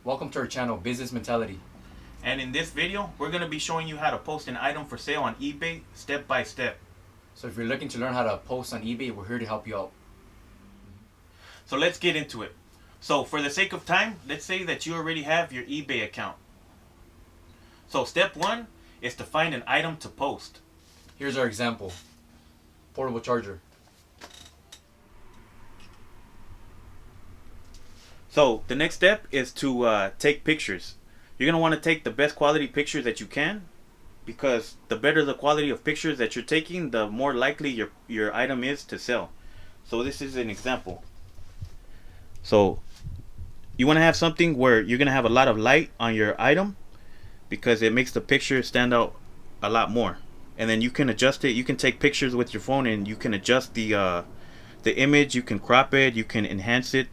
Welcome to our channel, Business Mentality. And in this video, we're going to be showing you how to post an item for sale on eBay step by step. So if you're looking to learn how to post on eBay, we're here to help you out. So let's get into it. So for the sake of time, let's say that you already have your eBay account. So step one is to find an item to post. Here's our example. Portable charger. So the next step is to take pictures. You're going to want to take the best quality pictures that you can, because the better the quality of pictures that you're taking, the more likely your item is to sell. So this is an example. So you want to have something where you're going to have a lot of light on your item, because it makes the picture stand out a lot more. And then you can adjust it. You can take pictures with your phone and you can adjust the image. You can crop it, you can enhance it.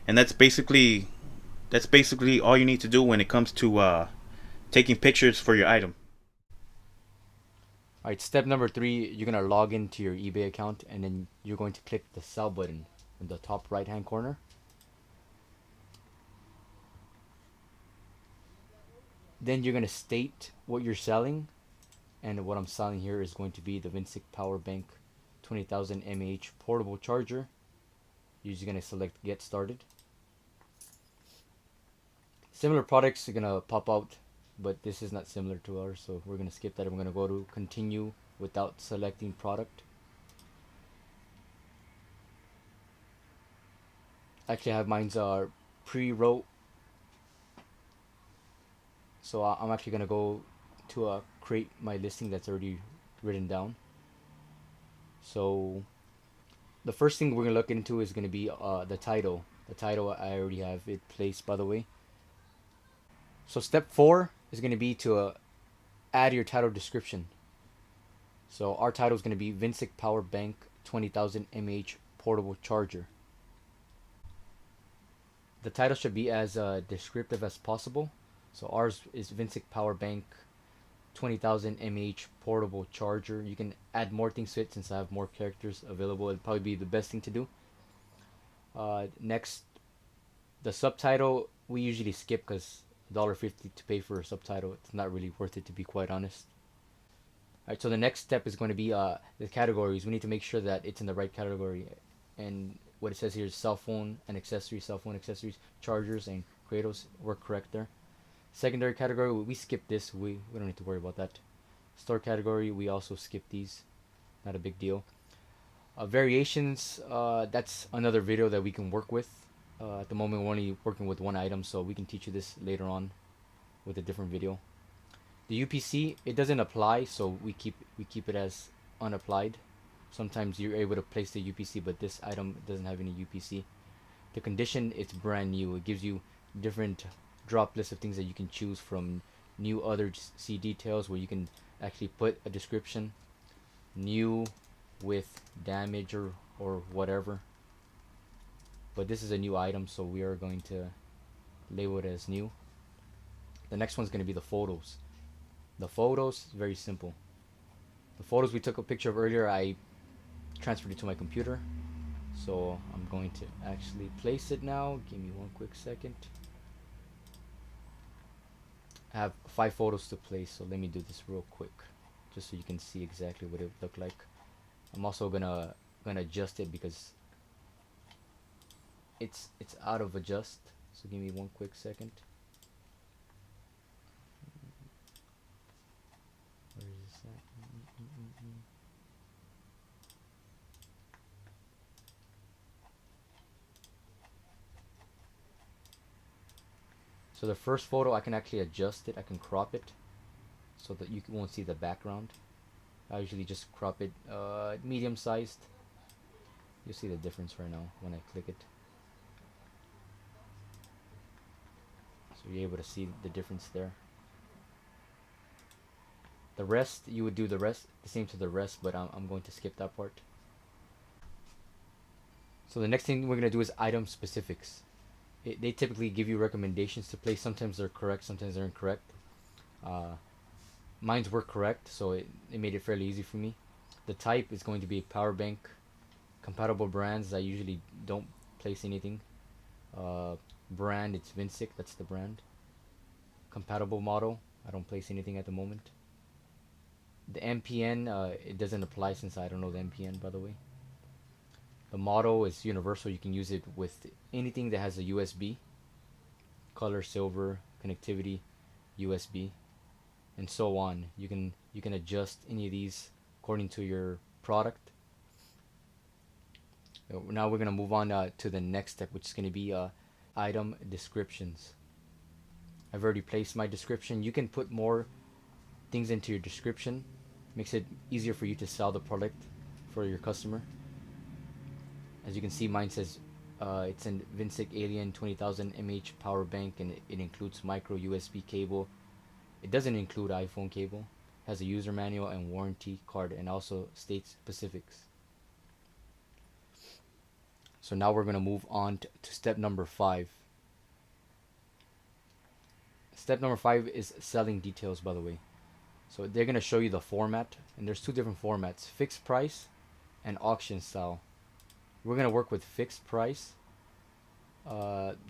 And that's basically all you need to do when it comes to taking pictures for your item. Alright, step number 3, you're going to log into your eBay account and then you're going to click the sell button in the top right hand corner. Then you're going to state what you're selling, and what I'm selling here is going to be the Vincic Power Bank 20,000 mAh portable charger. You're just going to select get started. Similar products are going to pop out, but this is not similar to ours, so we're going to skip that and we're going to go to continue without selecting product. Actually, I have mine's pre-wrote, so I'm actually going to go to create my listing that's already written down. So the first thing we're going to look into is going to be the title. The title, I already have it placed, by the way. So step 4 is going to be to add your title description. So our title is going to be Vincic Power Bank 20,000 mAh portable charger. The title should be as descriptive as possible. So ours is Vincic Power Bank 20,000 mAh portable charger. You can add more things to it since I have more characters available. It'd probably be the best thing to do. Next, the subtitle we usually skip because $1.50 to pay for a subtitle, it's not really worth it, to be quite honest. Alright, so the next step is going to be the categories. We need to make sure that it's in the right category. And what it says here is cell phone accessories, chargers, and cradles. We're correct there. Secondary category, we skip this. We don't need to worry about that. Store category, we also skip these. Not a big deal. Variations, that's another video that we can work with. At the moment, we're only working with one item, so we can teach you this later on with a different video. The UPC, it doesn't apply, so we keep it as unapplied. Sometimes you're able to place the UPC, but this item doesn't have any UPC. The condition, it's brand new. It gives you different drop lists of things that you can choose from. New other see details, where you can actually put a description. New with damage or whatever. But this is a new item, so we are going to label it as new. The next one's going to be the photos. The photos, very simple. The photos we took a picture of earlier, I transferred it to my computer. So I'm going to actually place it now. Give me one quick second. I have 5 photos to place, so let me do this real quick, just so you can see exactly what it would look like. I'm also gonna adjust it because it's out of adjust. So give me one quick second. Where is this at? So the first photo, I can actually adjust it. I can crop it so that you won't see the background. I usually just crop it medium sized. You'll see the difference right now when I click it. So you're able to see the difference there. The rest, you would do the same to the rest, but I'm going to skip that part. So the next thing we're going to do is item specifics. They typically give you recommendations to place. Sometimes they're correct, sometimes they're incorrect. Mine's were correct, so it made it fairly easy for me. The type is going to be power bank. Compatible brands, I usually don't place anything. Brand, it's Vinsic, that's the brand. Compatible model, I don't place anything at the moment. The MPN, it doesn't apply since I don't know the MPN, by the way. The model is universal. You can use it with anything that has a USB, color, silver, connectivity, USB, and so on. You can adjust any of these according to your product. Now we're gonna move on to the next step, which is gonna be item descriptions. I've already placed my description. You can put more things into your description. Makes it easier for you to sell the product for your customer. As you can see, mine says it's a Vinsic Alien 20,000 mAh power bank, and it includes micro USB cable. It doesn't include iPhone cable. Has a user manual and warranty card, and also states specifics. So now we're going to move on to step number 5. Step number 5 is selling details, by the way. So they're going to show you the format, and there's two different formats: fixed price and auction style. We're going to work with fixed price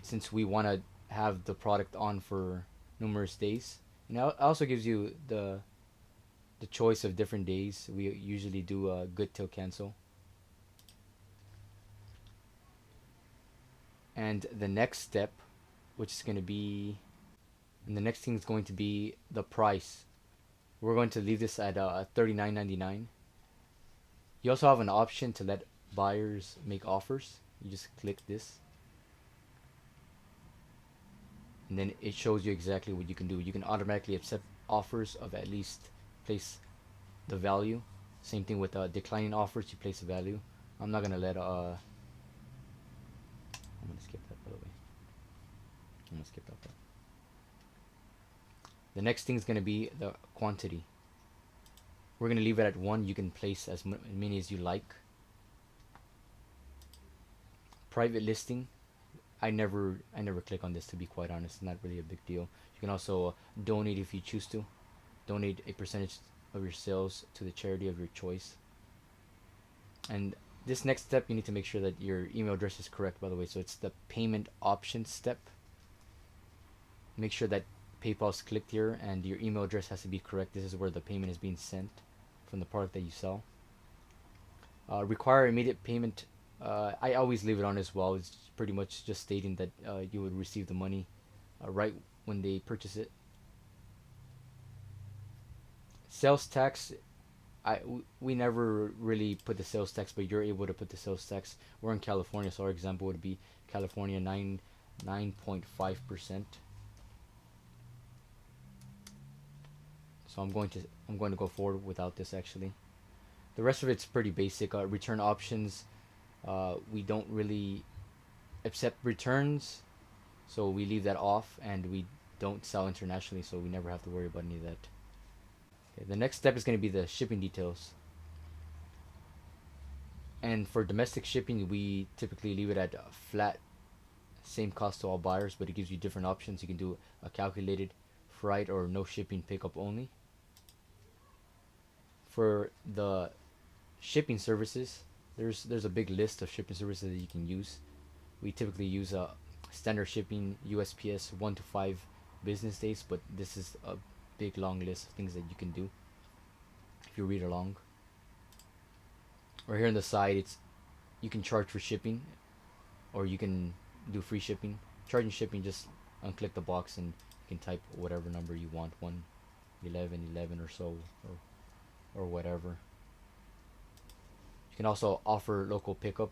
since we want to have the product on for numerous days. And it also gives you the choice of different days. We usually do good till cancel. And the next step, which is going to be, and the next thing is going to be the price. We're going to leave this at $39.99. You also have an option to let buyers make offers. You just click this, and then it shows you exactly what you can do. You can automatically accept offers of at least place the value. Same thing with declining offers, you place a value. I'm not gonna let I'm gonna skip that, by the way. I'm gonna skip that part. The next thing is gonna be the quantity. We're gonna leave it at 1. You can place as many as you like. Private listing, I never click on this, to be quite honest. It's not really a big deal. You can also donate if you choose to. Donate a percentage of your sales to the charity of your choice. And this next step, you need to make sure that your email address is correct, by the way. So it's the payment option step. Make sure that PayPal's clicked here and your email address has to be correct. This is where the payment is being sent from the product that you sell. Require immediate payment. I always leave it on as well. It's pretty much just stating that you would receive the money right when they purchase it. Sales tax, we never really put the sales tax, but you're able to put the sales tax. We're in California, so our example would be California 9.5%. So I'm going to go forward without this actually. The rest of it's pretty basic. Return options. We don't really accept returns, so we leave that off, and we don't sell internationally, so we never have to worry about any of that. Okay, the next step is going to be the shipping details. And for domestic shipping, we typically leave it at a flat, same cost to all buyers, but it gives you different options. You can do a calculated freight or no shipping, pickup only. For the shipping services, there's a big list of shipping services that you can use. We typically use standard shipping, USPS, 1 to 5 business days, but this is a big long list of things that you can do if you read along. Right here on the side, you can charge for shipping, or you can do free shipping. Charging shipping, just unclick the box and you can type whatever number you want, 11111 or so, or whatever. You can also offer local pickup,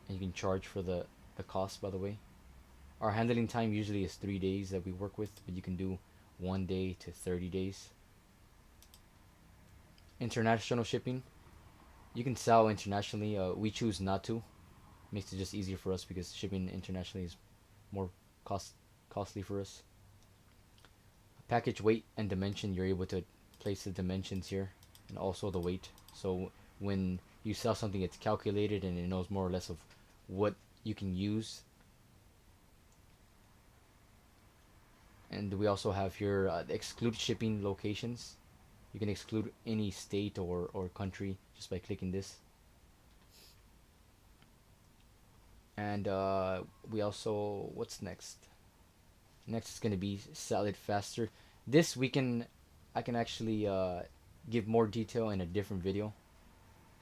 and you can charge for the cost, by the way. Our handling time usually is 3 days that we work with, but you can do 1 day to 30 days. International shipping, you can sell internationally. We choose not to. Makes it just easier for us because shipping internationally is more costly for us. Package weight and dimension, you're able to place the dimensions here and also the weight. So when you sell something, it's calculated and it knows more or less of what you can use. And we also have here exclude shipping locations. You can exclude any state or country just by clicking this. And we also, what's next? Next is gonna be sell it faster. This I can actually give more detail in a different video.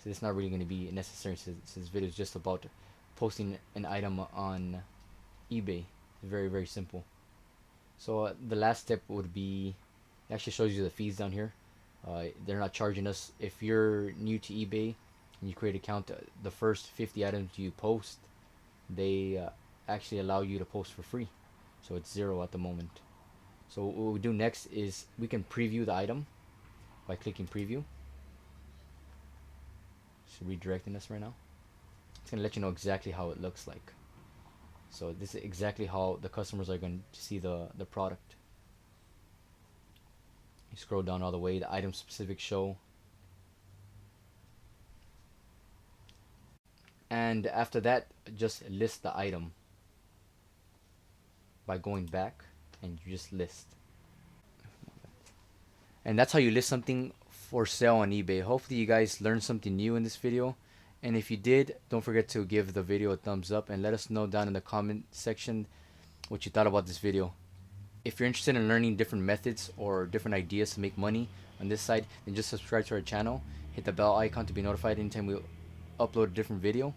So it's not really gonna be necessary since this video is just about posting an item on eBay. Very very simple. So the last step would be, it actually shows you the fees down here. They're not charging us. If you're new to eBay and you create an account, the first 50 items you post, they actually allow you to post for free. So it's 0 at the moment. So what we do next is we can preview the item by clicking preview. It's redirecting us right now. It's gonna let you know exactly how it looks like. So this is exactly how the customers are going to see the product. You scroll down all the way, the item specific show. And after that, just list the item by going back, and you just list. And that's how you list something for sale on eBay. Hopefully you guys learned something new in this video. And if you did, don't forget to give the video a thumbs up and let us know down in the comment section what you thought about this video. If you're interested in learning different methods or different ideas to make money on this side, then just subscribe to our channel. Hit the bell icon to be notified anytime we upload a different video.